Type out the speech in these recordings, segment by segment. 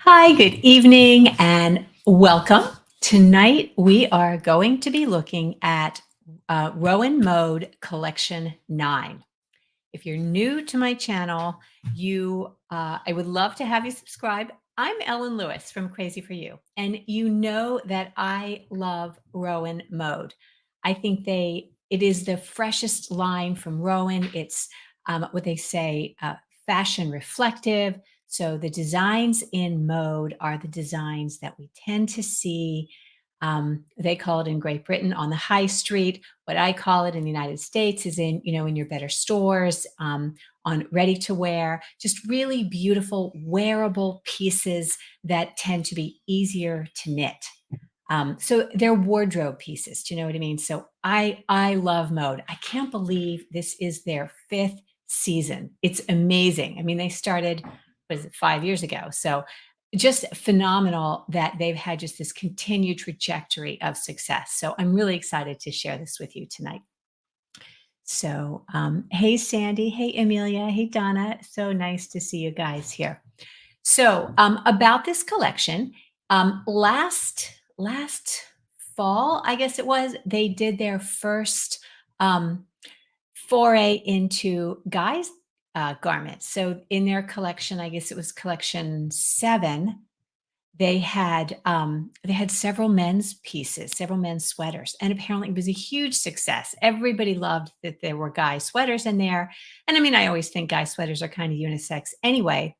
Hi, good evening, and welcome. Tonight, we are going to be looking at Rowan Mode Collection 9. If you're new to my channel, I would love to have you subscribe. I'm Ellen Lewis from Crazy for You, and you know that I love Rowan Mode. I think it is the freshest line from Rowan. It's what they say, fashion reflective. So the designs in Mode are the designs that we tend to see. They call it in Great Britain on the high street. What I call it in the United States is in your better stores, on ready to wear, just really beautiful wearable pieces that tend to be easier to knit. So they're wardrobe pieces. Do you know what I mean? So I love Mode. I can't believe this is their fifth season. It's amazing. I mean, they started, what is it, 5 years ago? So just phenomenal that they've had just this continued trajectory of success. So I'm really excited to share this with you tonight. So, hey, Sandy. Hey, Amelia. Hey, Donna. So nice to see you guys here. So, about this collection, last fall, I guess it was, they did their first um, foray into guys' garments. So, in their collection, I guess it was collection 7. They had several men's pieces, several men's sweaters, and apparently it was a huge success. Everybody loved that there were guy sweaters in there. And I mean, I always think guy sweaters are kind of unisex anyway,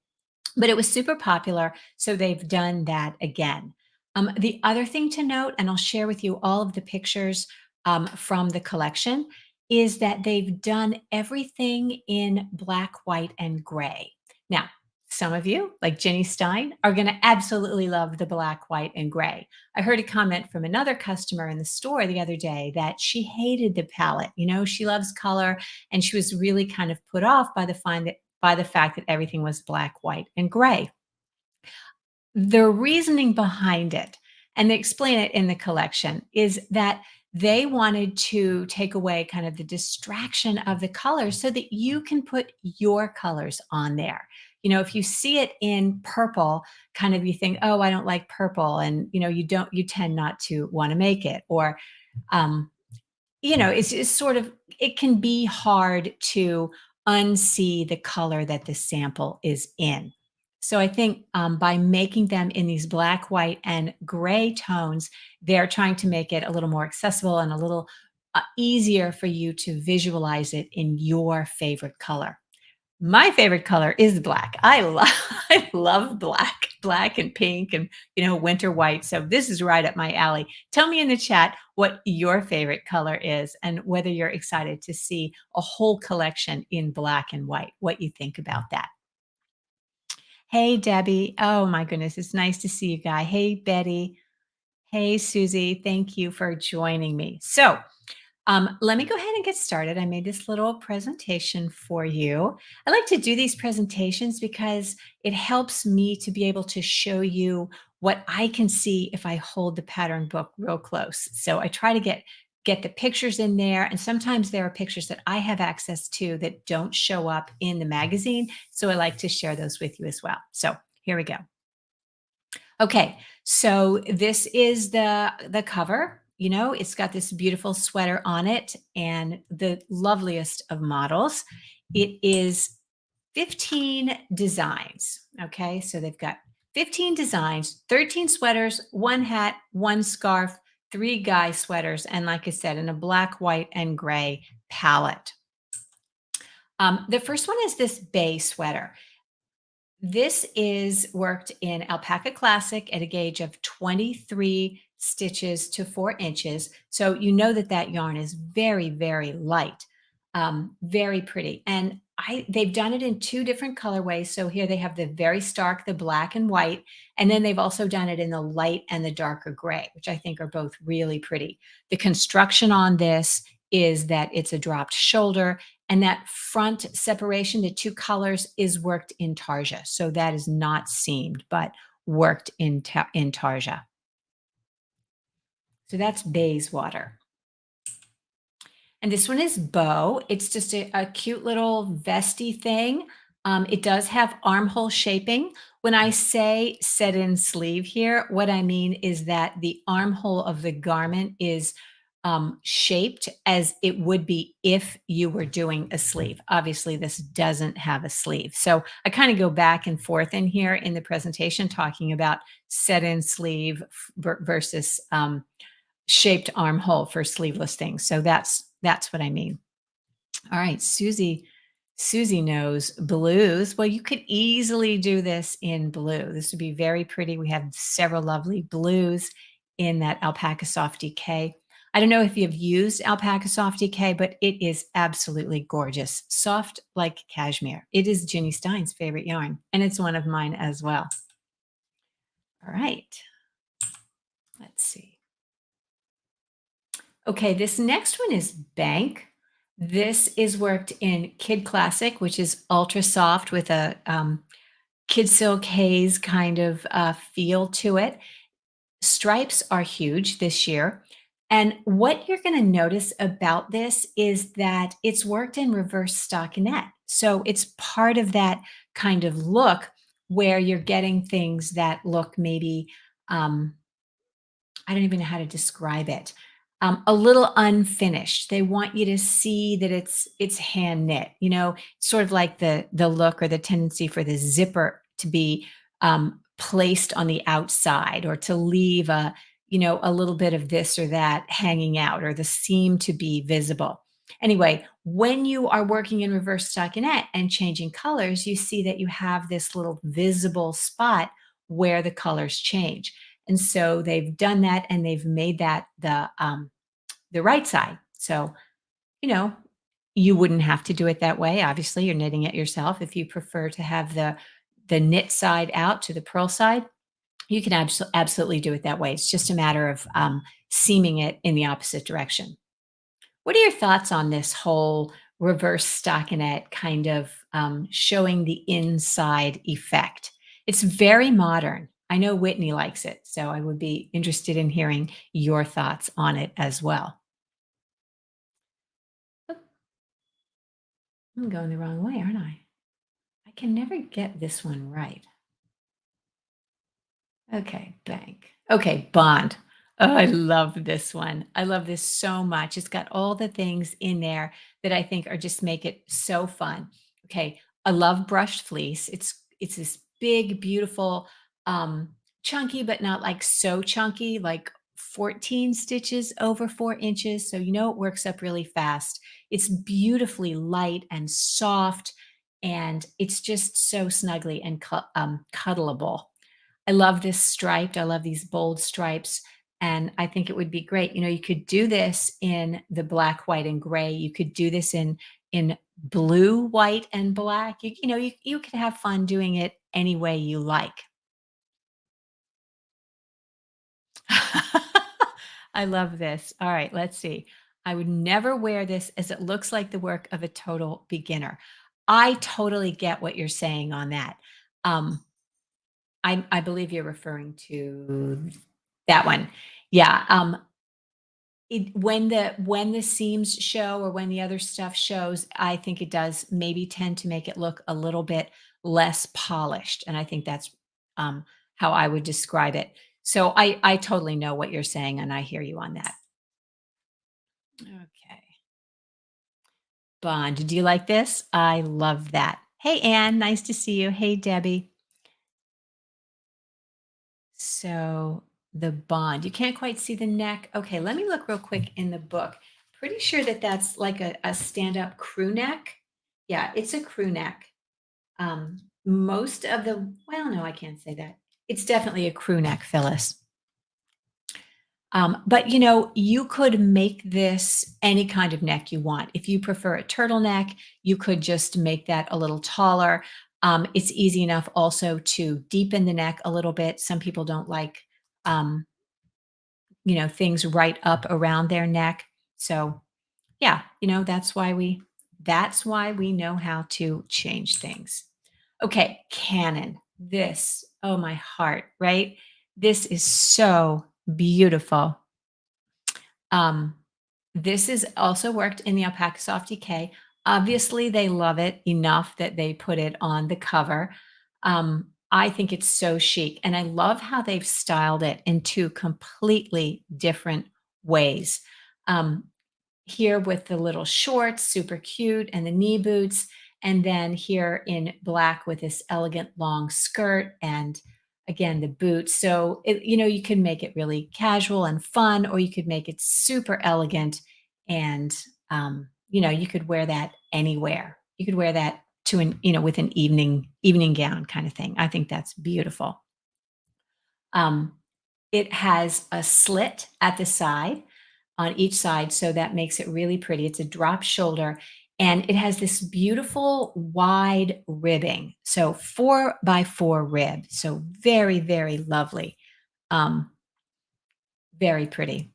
but it was super popular. So they've done that again. The other thing to note, and I'll share with you all of the pictures from the collection, is that they've done everything in black, white, and gray. Now, some of you, like Jenny Stein, are going to absolutely love the black, white, and gray. I heard a comment from another customer in the store the other day that she hated the palette. You know, she loves color, and she was really kind of put off by the fact that everything was black, white, and gray. The reasoning behind it, and they explain it in the collection, is that they wanted to take away kind of the distraction of the colors so that you can put your colors on there. You know, if you see it in purple, kind of you think, oh, I don't like purple. And, you tend not to want to make it. Or, um, it's sort of, it can be hard to unsee the color that the sample is in. So I think by making them in these black, white, and gray tones, they're trying to make it a little more accessible and a little easier for you to visualize it in your favorite color. My favorite color is black. I love black and pink and winter white. So this is right up my alley. Tell me in the chat what your favorite color is and whether you're excited to see a whole collection in black and white. What you think about that? Hey Debbie. Oh my goodness, it's nice to see you guys. Hey Betty. Hey Susie. Thank you for joining me. So let me go ahead and get started. I made this little presentation for you. I like to do these presentations because it helps me to be able to show you what I can see if I hold the pattern book real close. So I try to get the pictures in there, and sometimes there are pictures that I have access to that don't show up in the magazine. So I like to share those with you as well. So here we go. Okay, so this is the cover. You know, it's got this beautiful sweater on it and the loveliest of models. It is 15 designs. Okay, so they've got 15 designs, 13 sweaters, one hat, one scarf, 3 guy sweaters, and like I said, in a black, white, and gray palette. The first one is this bay sweater. This is worked in Alpaca Classic at a gauge of 23 stitches to 4 inches. So you know that that yarn is very, very light, very pretty. And they've done it in 2 different colorways. So here they have the very stark, the black and white, and then they've also done it in the light and the darker gray, which I think are both really pretty. The construction on this is that it's a dropped shoulder, and that front separation, the 2 colors, is worked in tarja. So that is not seamed, but worked in tarja. So that's Bayswater. And this one is bow. It's just a cute little vesty thing. It does have armhole shaping. When I say set in sleeve here, what I mean is that the armhole of the garment is shaped as it would be if you were doing a sleeve. Obviously, this doesn't have a sleeve. So I kind of go back and forth in here in the presentation talking about set in sleeve versus shaped armhole for sleeveless things. So that's what I mean. All right, Susie knows blues. Well, you could easily do this in blue. This would be very pretty. We have several lovely blues in that Alpaca Soft DK. I don't know if you've used Alpaca Soft DK, but it is absolutely gorgeous. Soft like cashmere. It is Ginny Stein's favorite yarn, and it's one of mine as well. All right, let's see. Okay, this next one is Bank. This is worked in Kid Classic, which is ultra soft with a Kid Silk Haze kind of feel to it. Stripes are huge this year. And what you're going to notice about this is that it's worked in reverse stockinette. So it's part of that kind of look where you're getting things that look maybe um, I don't even know how to describe it. A little unfinished. They want you to see that it's hand knit. Sort of like the look or the tendency for the zipper to be placed on the outside, or to leave a little bit of this or that hanging out, or the seam to be visible. Anyway, when you are working in reverse stockinette and changing colors, you see that you have this little visible spot where the colors change. And so they've done that, and they've made that the right side. So, you know, you wouldn't have to do it that way. Obviously, you're knitting it yourself. If you prefer to have the knit side out to the purl side, you can absolutely do it that way. It's just a matter of seaming it in the opposite direction. What are your thoughts on this whole reverse stockinette kind of showing the inside effect? It's very modern. I know Whitney likes it, so I would be interested in hearing your thoughts on it as well. Oh, I'm going the wrong way, aren't I? I can never get this one right. Okay, bank. Okay, bond. Oh, I love this one. I love this so much. It's got all the things in there that I think are just make it so fun. Okay, I love brushed fleece. It's this big, beautiful, chunky, but not like so chunky, like 14 stitches over 4 inches. So it works up really fast. It's beautifully light and soft, and it's just so snuggly and cuddleable. I love this striped. I love these bold stripes. And I think it would be great. You could do this in the black, white, and gray. You could do this in blue, white, and black. You could have fun doing it any way you like. I love this. All right, let's see. I would never wear this as it looks like the work of a total beginner. I totally get what you're saying on that. Um, I believe you're referring to that one. Yeah, when the seams show, or when the other stuff shows, I think it does maybe tend to make it look a little bit less polished, and I think that's, how I would describe it. So I totally know what you're saying, and I hear you on that. Okay. Bond, do you like this? I love that. Hey, Anne, nice to see you. Hey, Debbie. So the bond, you can't quite see the neck. Okay, let me look real quick in the book. Pretty sure that that's like a stand-up crew neck. Yeah, it's a crew neck. Most of well, no, I can't say that. It's definitely a crew neck, Phyllis. But you could make this any kind of neck you want. If you prefer a turtleneck, you could just make that a little taller. It's easy enough also to deepen the neck a little bit. Some people don't like, um, things right up around their neck. So yeah, that's why we know how to change things. Okay, Canon. This, oh my heart, right? This is so beautiful. Um, this is also worked in the Alpaca Soft DK. Obviously, they love it enough that they put it on the cover. I think it's so chic, and I love how they've styled it in 2 completely different ways. Um, Here with the little shorts, super cute, and the knee boots, and then here in black with this elegant long skirt and again the boots. So you can make it really casual and fun, or you could make it super elegant and you could wear that anywhere. You could wear that to with an evening gown kind of thing. I think that's beautiful. Um, it has a slit at the side on each side, so that makes it really pretty. It's a drop shoulder and it has this beautiful wide ribbing. So 4 by 4 rib. So very, very lovely. Um, very pretty.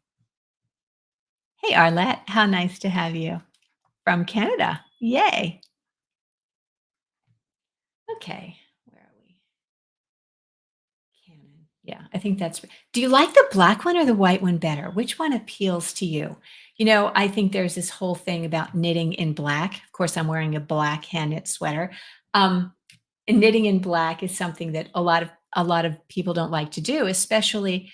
Hey, Arlette, how nice to have you from Canada. Yay. Okay. Where are we? Canon. Yeah, I think that's do you like the black one or the white one better? Which one appeals to you? I think there's this whole thing about knitting in black. Of course, I'm wearing a black hand knit sweater. Um, and knitting in black is something that a lot of people don't like to do, especially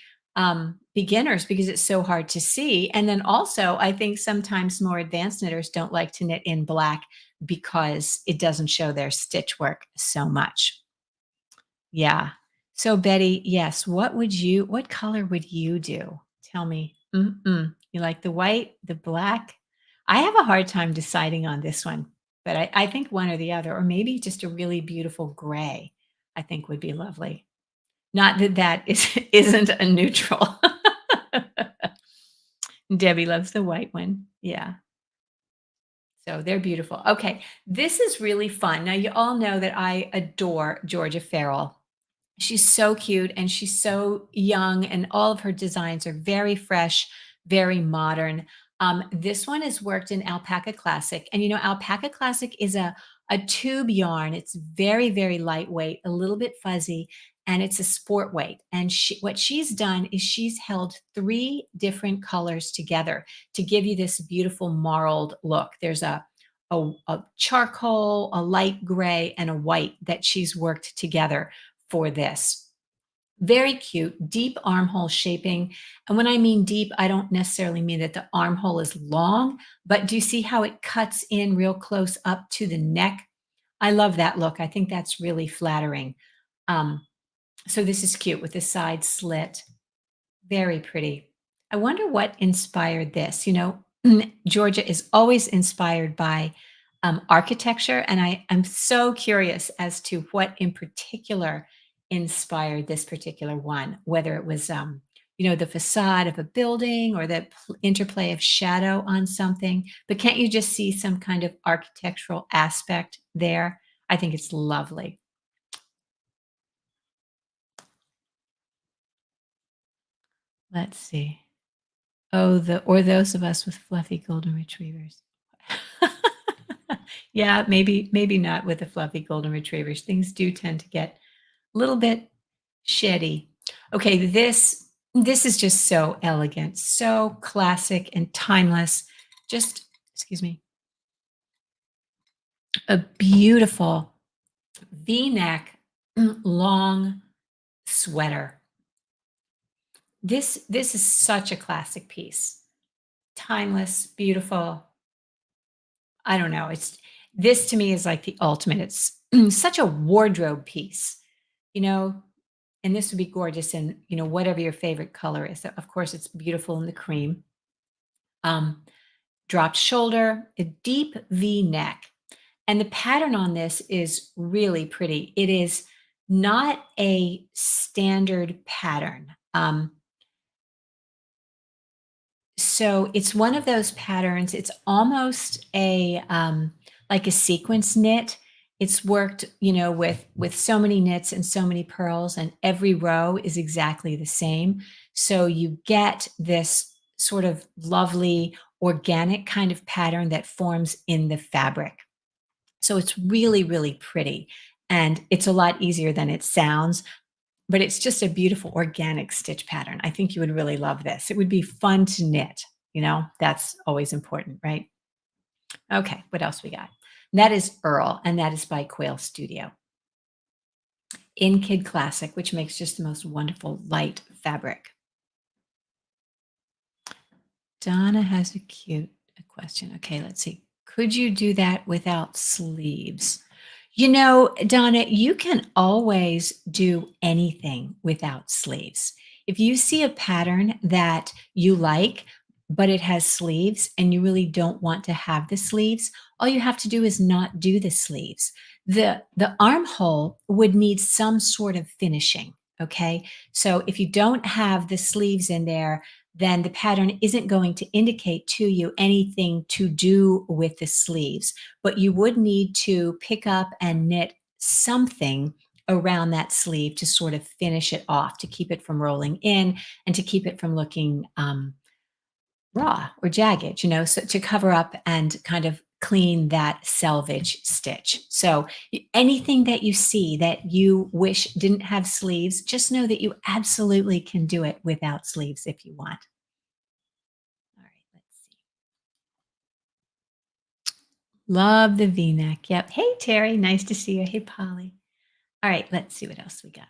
beginners, because it's so hard to see. And then also, I think sometimes more advanced knitters don't like to knit in black because it doesn't show their stitch work so much. Yeah. So Betty, yes, what color would you do? Tell me. Mm-mm. You like the white, the black? I have a hard time deciding on this one, but I think one or the other, or maybe just a really beautiful gray, I think would be lovely. Not that that is isn't a neutral. Debbie loves the white one. Yeah. So they're beautiful. Okay. This is really fun. Now you all know that I adore Georgia Farrell. She's so cute and she's so young, and all of her designs are very fresh, very modern. This one is worked in Alpaca Classic. And Alpaca Classic is a tube yarn. It's very, very lightweight, a little bit fuzzy, and it's a sport weight. And what she's done is she's held 3 different colors together to give you this beautiful marled look. There's a charcoal, a light gray, and a white that she's worked together for this. Very cute, deep armhole shaping. And when I mean deep, I don't necessarily mean that the armhole is long, but do you see how it cuts in real close up to the neck? I love that look. I think that's really flattering. Um, so this is cute with the side slit. Very pretty. I wonder what inspired this. Georgia is always inspired by architecture, and I'm so curious as to what in particular inspired this particular one, whether it was, the facade of a building or the interplay of shadow on something. But can't you just see some kind of architectural aspect there? I think it's lovely. Let's see. Oh, those of us with fluffy golden retrievers. Yeah, maybe not with the fluffy golden retrievers. Things do tend to get a little bit shitty. Okay, this is just so elegant, so classic and timeless. Just excuse me, a beautiful V-neck long sweater. This is such a classic piece. Timeless, beautiful. I don't know. It's this to me is like the ultimate. It's such a wardrobe piece, you know, and this would be gorgeous in, whatever your favorite color is. Of course, it's beautiful in the cream. Um, Dropped shoulder, a deep V neck. And the pattern on this is really pretty. It is not a standard pattern. So it's one of those patterns. It's almost like a sequence knit. It's worked, with so many knits and so many pearls, and every row is exactly the same. So you get this sort of lovely organic kind of pattern that forms in the fabric. So it's really, really pretty. And it's a lot easier than it sounds, but it's just a beautiful organic stitch pattern. I think you would really love this. It would be fun to knit, that's always important, right? Okay, what else we got? That is Earl, and that is by Quail Studio. In Kid Classic, which makes just the most wonderful light fabric. Donna has a cute question. Okay, let's see. Could you do that without sleeves? You know, Donna, you can always do anything without sleeves. If you see a pattern that you like, but it has sleeves and you really don't want to have the sleeves, all you have to do is not do the sleeves. The armhole would need some sort of finishing, okay? So if you don't have the sleeves in there, then the pattern isn't going to indicate to you anything to do with the sleeves, but you would need to pick up and knit something around that sleeve to sort of finish it off, to keep it from rolling in and to keep it from looking raw or jagged, so to cover up and kind of clean that selvage stitch. So anything that you see that you wish didn't have sleeves, just know that you absolutely can do it without sleeves if you want. All right, let's see. Love the V-neck. Yep. Hey, Terry. Nice to see you. Hey, Polly. All right, let's see what else we got.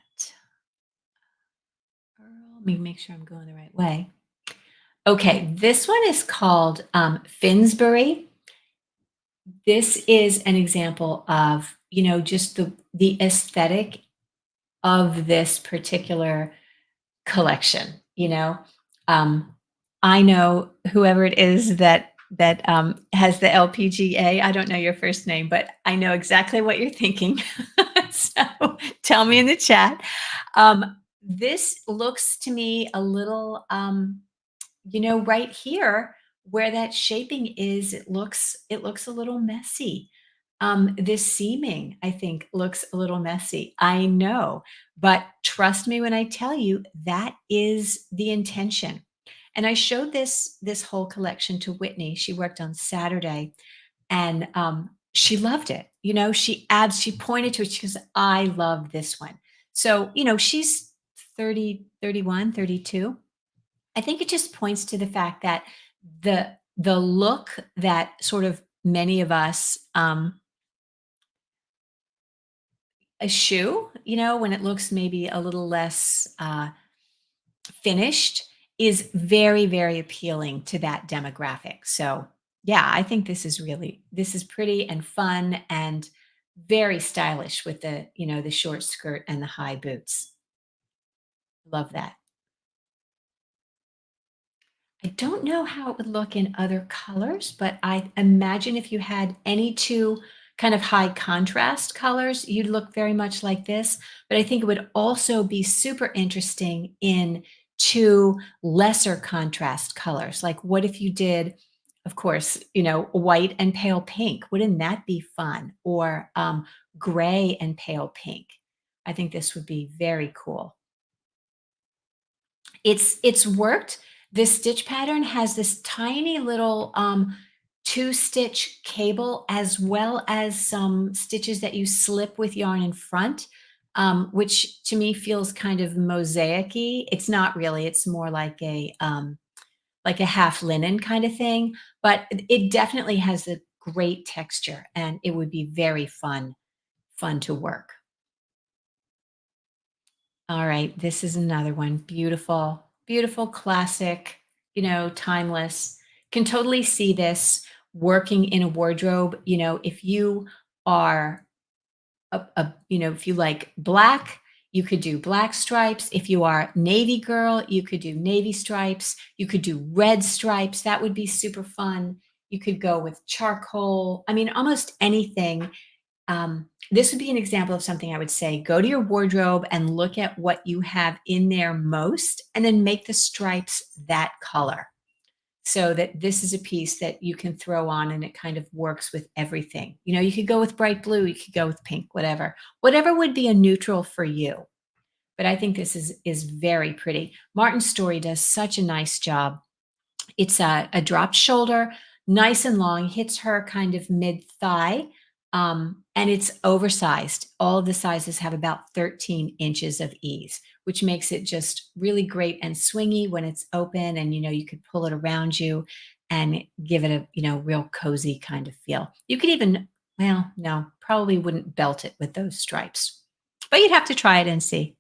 Earl, let me make sure I'm going the right way. Okay, this one is called Finsbury. This is an example of, just the aesthetic of this particular collection. Um, I know whoever it is that has the LPGA. I don't know your first name, but I know exactly what you're thinking. So tell me in the chat. This looks to me a little, right here where that shaping is. It looks a little messy. This seaming, I think, looks a little messy. I know, but trust me when I tell you that is the intention. And I showed this whole collection to Whitney. She worked on Saturday, and she loved it. She pointed to it. She goes, "I love this one." So she's 30, 31, 32. I think it just points to the fact that the look that sort of many of us eschew, when it looks maybe a little less finished, is very, very appealing to that demographic. So yeah, I think this is pretty and fun and very stylish with the short skirt and the high boots. Love that. I don't know how it would look in other colors, but I imagine if you had any two kind of high contrast colors, you'd look very much like this. But I think it would also be super interesting in two lesser contrast colors. Like, what if you did, of course, white and pale pink? Wouldn't that be fun? Or gray and pale pink. I think this would be very cool. It's worked. This stitch pattern has this tiny little, 2-stitch cable as well as some stitches that you slip with yarn in front, which to me feels kind of mosaic-y. It's not really, it's more like a half linen kind of thing, but it definitely has a great texture, and it would be very fun to work. All right, this is another one. Beautiful, beautiful, classic, timeless. Can totally see this working in a wardrobe. If you are if you like black, you could do black stripes. If you are navy girl, you could do navy stripes. You could do red stripes. That would be super fun. You could go with charcoal. I mean, almost anything. This would be an example of something I would say, go to your wardrobe and look at what you have in there most, and then make the stripes that color so that this is a piece that you can throw on and it kind of works with everything. You could go with bright blue, you could go with pink, whatever would be a neutral for you. But I think this is very pretty. Martin Story does such a nice job. It's a dropped shoulder, nice and long, hits her kind of mid thigh, and it's oversized. All of the sizes have about 13 inches of ease, which makes it just really great and swingy when it's open, and you could pull it around you. and give it a, real cozy kind of feel. You could even, well, no, probably wouldn't belt it with those stripes, but you'd have to try it and see.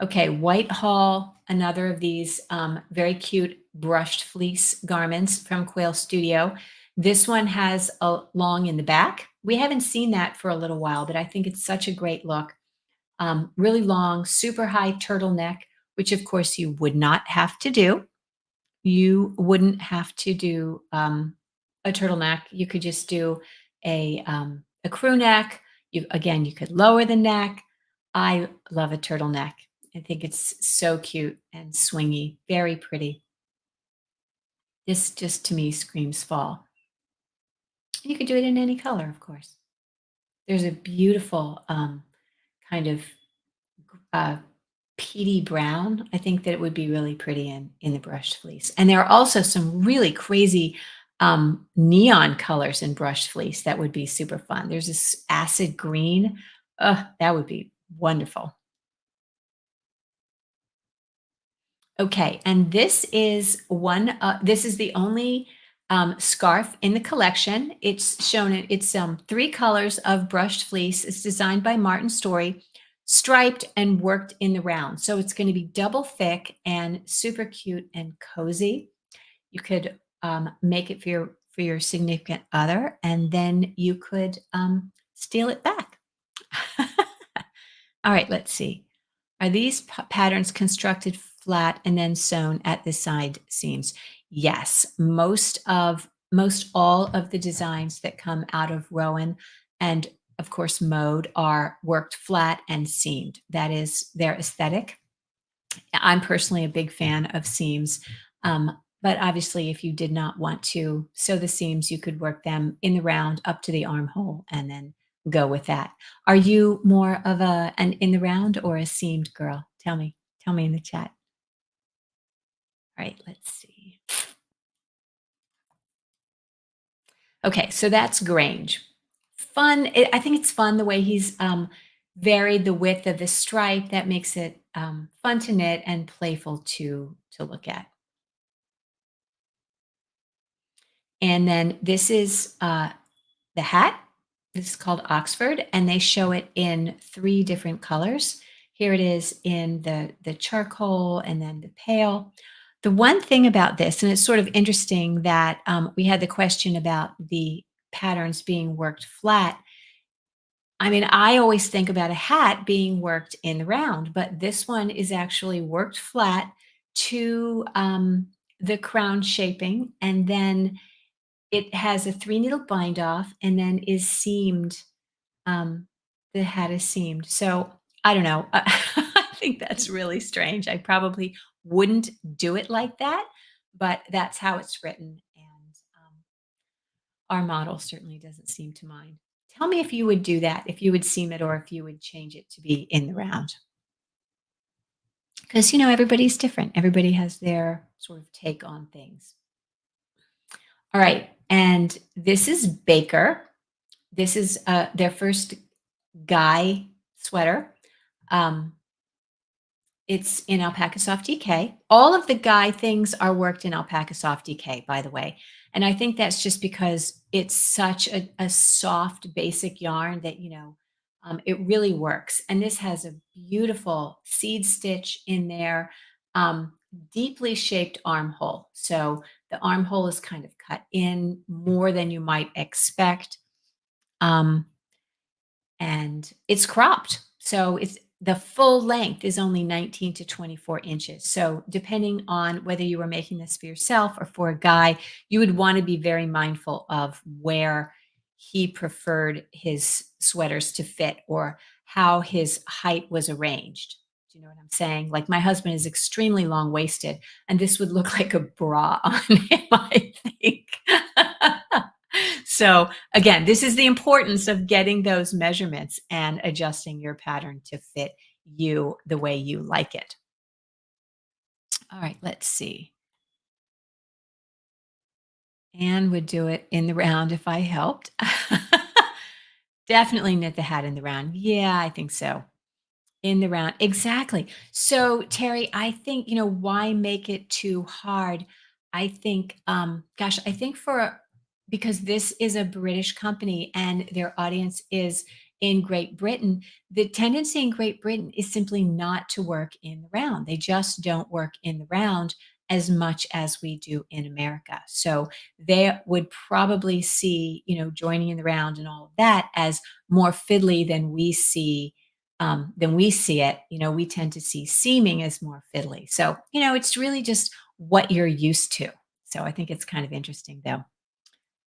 Okay, Whitehall, another of these very cute brushed fleece garments from Quail Studio. This one has a long in the back. We haven't seen that for a little while, but I think it's such a great look. Really long, super high turtleneck, which of course you would not have to do. You wouldn't have to do a turtleneck. You could just do a crew neck. You could lower the neck. I love a turtleneck. I think it's so cute and swingy, very pretty. This just to me screams fall. You could do it in any color, of course. There's a beautiful kind of uh, peaty brown. I think that it would be really pretty in the brushed fleece. And there are also some really crazy neon colors in brushed fleece that would be super fun. There's this acid green. That would be wonderful. Okay, and this is the only scarf in the collection. It's shown it's three colors of brushed fleece. It's designed by Martin Story, striped and worked in the round. So it's going to be double thick and super cute and cozy. You could make it for your significant other, and then you could steal it back. All right, let's see. Are these patterns constructed flat and then sewn at the side seams? Yes, most all of the designs that come out of Rowan and of course Mode are worked flat and seamed. That is their aesthetic. I'm personally a big fan of seams. But obviously, if you did not want to sew the seams, you could work them in the round up to the armhole and then go with that. Are you more of an in the round or a seamed girl? Tell me. Tell me in the chat. All right, let's see. Okay, so that's Grange. Fun. I think it's fun the way he's varied the width of the stripe. That makes it fun to knit and playful to look at. And then this is the hat. This is called Oxford, and they show it in three different colors. Here it is in the charcoal and then the pale. The one thing about this, and it's sort of interesting that we had the question about the patterns being worked flat. I mean, I always think about a hat being worked in the round, but this one is actually worked flat to the crown shaping, and then it has a 3 needle bind off and then is seamed, um, the hat is seamed. So, I don't know, I think that's really strange. I probably wouldn't do it like that, but that's how it's written, and, our model certainly doesn't seem to mind. Tell me if you would do that, if you would seam it or if you would change it to be in the round. Because, everybody's different. Everybody has their sort of take on things. All right, and this is Baker. This is their first Guy sweater. Um, it's in Alpaca Soft DK. All of the Guy things are worked in Alpaca Soft DK, by the way. And I think that's just because it's such a soft, basic yarn that, it really works. And this has a beautiful seed stitch in there, um, deeply shaped armhole. So the armhole is kind of cut in more than you might expect. Um, and it's cropped. So it's the full length is only 19 to 24 inches. So depending on whether you were making this for yourself or for a guy, you would want to be very mindful of where he preferred his sweaters to fit or how his height was arranged. Do you know what I'm saying? Like my husband is extremely long waisted, and this would look like a bra on him, I think. So again, this is the importance of getting those measurements and adjusting your pattern to fit you the way you like it. All right, let's see. Anne would do it in the round if I helped. Definitely knit the hat in the round. Yeah, I think so. In the round. Exactly. So, Terry, I think, why make it too hard? I think, gosh, I think for because this is a British company and their audience is in Great Britain, the tendency in Great Britain is simply not to work in the round. They just don't work in the round as much as we do in America. So they would probably see, joining in the round and all of that as more fiddly than we see it. We tend to see seaming as more fiddly. So, it's really just what you're used to. So I think it's kind of interesting though.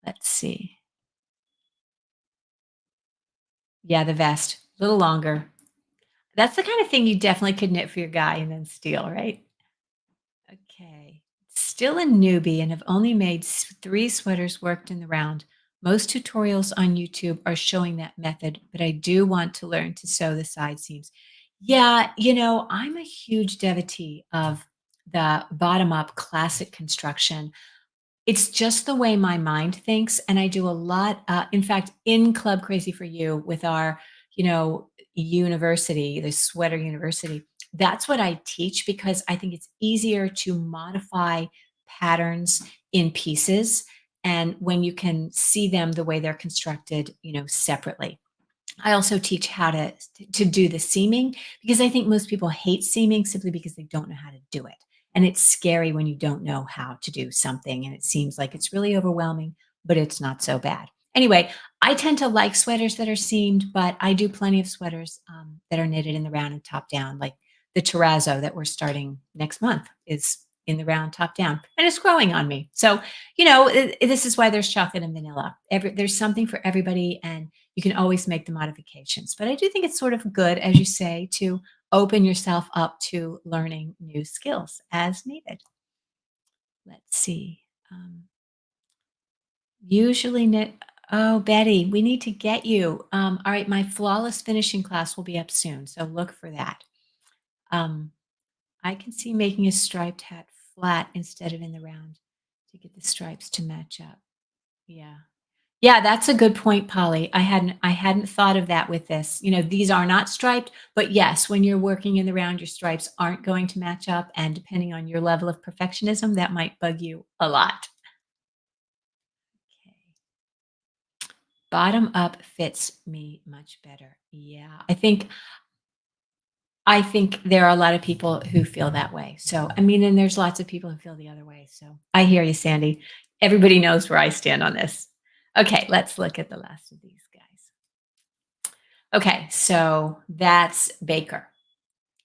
Let's see. Yeah, the vest, a little longer. That's the kind of thing you definitely could knit for your guy and then steal, right? Okay. Still a newbie and have only made three sweaters worked in the round. Most tutorials on YouTube are showing that method, but I do want to learn to sew the side seams. Yeah, I'm a huge devotee of the bottom up classic construction. It's just the way my mind thinks, and I do a lot, in fact, in Club Crazy for You with our, university, the sweater university, that's what I teach because I think it's easier to modify patterns in pieces, and when you can see them the way they're constructed, separately. I also teach how to do the seaming because I think most people hate seaming simply because they don't know how to do it. And it's scary when you don't know how to do something and it seems like it's really overwhelming, but it's not so bad. Anyway, I tend to like sweaters that are seamed, but I do plenty of sweaters that are knitted in the round and top down, like the terrazzo that we're starting next month is in the round top down, and it's growing on me. So, this is why there's chocolate and vanilla. There's something for everybody, and you can always make the modifications. But I do think it's sort of good, as you say, to open yourself up to learning new skills as needed. Let's see. Usually knit. Oh, Betty, we need to get you. All right, my flawless finishing class will be up soon, so look for that. Um, I can see making a striped hat flat instead of in the round to get the stripes to match up. Yeah. Yeah, that's a good point, Polly. I hadn't thought of that with this. These are not striped, but yes, when you're working in the round, your stripes aren't going to match up, and depending on your level of perfectionism, that might bug you a lot. Okay. Bottom up fits me much better. Yeah. I think there are a lot of people who feel that way. So, I mean, and there's lots of people who feel the other way. So, I hear you, Sandy. Everybody knows where I stand on this. Okay, let's look at the last of these guys. Okay, so that's Baker.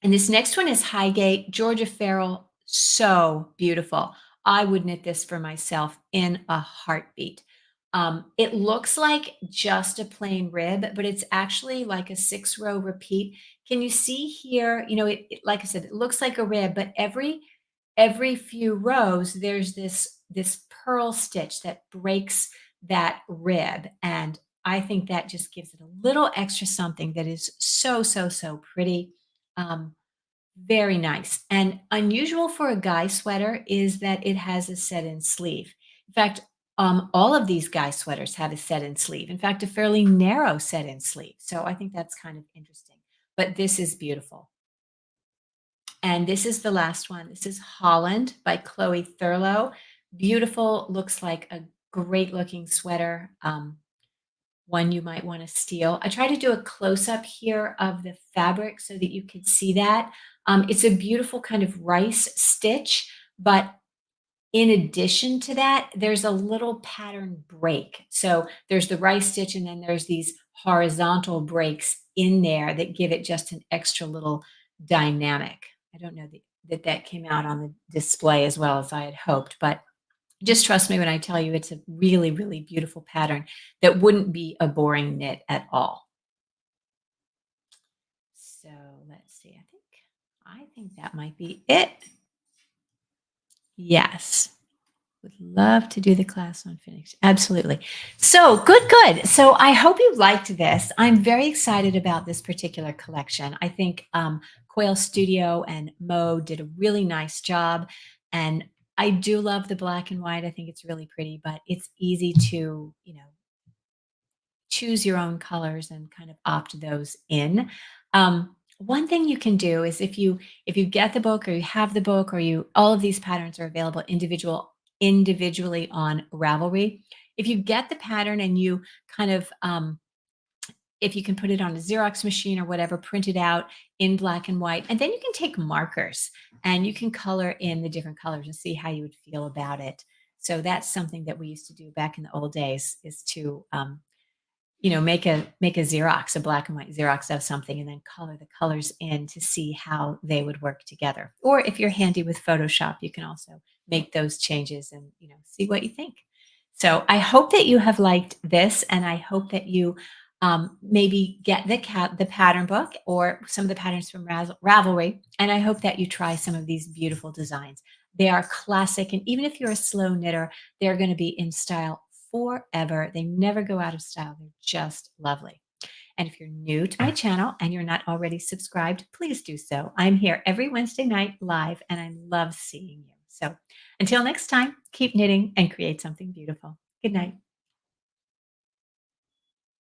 And this next one is Highgate, Georgia Farrell. So beautiful. I would knit this for myself in a heartbeat. It looks like just a plain rib, but it's actually like a 6-row repeat. Can you see here? Like I said, it looks like a rib, but every few rows, there's this purl stitch that breaks that rib, and I think that just gives it a little extra something that is so so so pretty. Um, very nice. And unusual for a guy sweater is that it has a set-in sleeve. In fact, all of these guy sweaters have a set-in sleeve. In fact, a fairly narrow set-in sleeve. So I think that's kind of interesting. But this is beautiful. And this is the last one. This is Holland by Chloe Thurlow. Beautiful, looks like a great looking sweater. One you might want to steal. I try to do a close up here of the fabric so that you can see that. It's a beautiful kind of rice stitch, but in addition to that, there's a little pattern break. So there's the rice stitch, and then there's these horizontal breaks in there that give it just an extra little dynamic. I don't know that came out on the display as well as I had hoped, but just trust me when I tell you it's a really, really beautiful pattern that wouldn't be a boring knit at all. So let's see. I think that might be it. Yes. Would love to do the class on finish. Absolutely. So good, good. So I hope you liked this. I'm very excited about this particular collection. I think Quail Studio and Mo did a really nice job. And I do love the black and white. I think it's really pretty, but it's easy to, choose your own colors and kind of opt those in. One thing you can do is if you get the book or you have the book or you all of these patterns are available individually on Ravelry. If you get the pattern and you kind of if you can put it on a Xerox machine or whatever, print it out in black and white. And then you can take markers and you can color in the different colors and see how you would feel about it. So that's something that we used to do back in the old days, is to make a Xerox, a black and white Xerox of something, and then color the colors in to see how they would work together. Or if you're handy with Photoshop, you can also make those changes and see what you think. So I hope that you have liked this, and I hope that you maybe get the pattern book or some of the patterns from Ravelry, and I hope that you try some of these beautiful designs. They are classic, and even if you're a slow knitter, they're going to be in style forever. They never go out of style. They're just lovely. And if you're new to my channel and you're not already subscribed, please do so. I'm here every Wednesday night live, and I love seeing you. So until next time, keep knitting and create something beautiful. Good night.